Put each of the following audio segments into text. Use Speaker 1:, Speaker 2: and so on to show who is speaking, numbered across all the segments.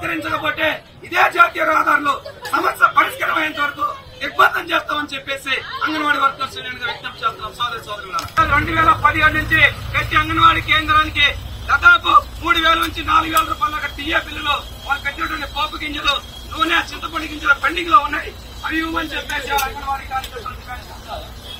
Speaker 1: సహకరించకపోతే ఇదే జాతీయ రహదారులు సమస్య పరిష్కారమయ్యేంత వరకు నిర్బంధం చేస్తామని చెప్పేసి అంగన్వాడీ వర్కర్స్ యూనియన్ గా విజ్ఞప్తి చేస్తున్నాం. సోదరి సోదరులారా, 2017 నుంచి ప్రతి అంగన్వాడీ కేంద్రానికి దాదాపు 3,000 నుంచి 4,000 రూపాయల టీఏ బిల్లులు వాళ్ళు కట్టినటువంటి పోపు గింజలు, నూనె, చింతపండు గింజలు పెండింగ్ లో ఉన్నాయి. అవి ఇవ్వమని చెప్పేసి అంగన్వాడీ కార్యకర్తలు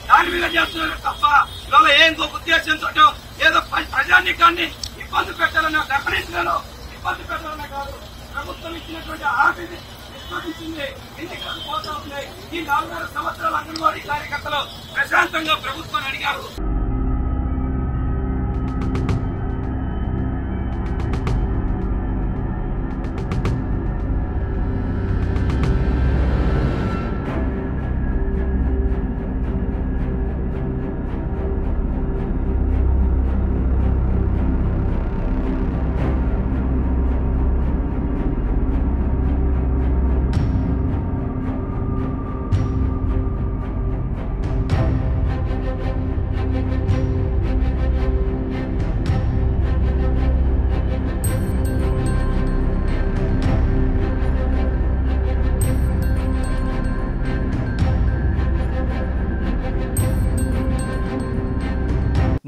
Speaker 1: దాని మీద చేస్తున్నారు తప్ప ఇవాళ ఏం ఉద్దేశంతో ఏదో ప్రజానీకాన్ని ఇబ్బంది పెట్టాలన్న డెఫినెట్లను ఇబ్బంది పెట్టాలనే కాదు. ప్రభుత్వం ఇచ్చినటువంటి హామీని విస్మరించింది. ఎన్నికలు పోతా ఉన్నాయి. ఈ 4 సంవత్సరాల అంగన్వాడీ కార్యకర్తలు ప్రశాంతంగా ప్రభుత్వాన్ని అడిగారు.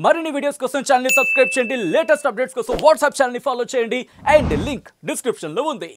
Speaker 2: మరిన్ని వీడియోస్ కోసం ఛానల్ ని సబ్స్క్రైబ్ చేయండి. లేటెస్ట్ అప్డేట్స్ కోసం వాట్సాప్ ఛానల్ ని ఫాలో చేయండి. అండ్ లింక్ డిస్క్రిప్షన్ లో ఉంది.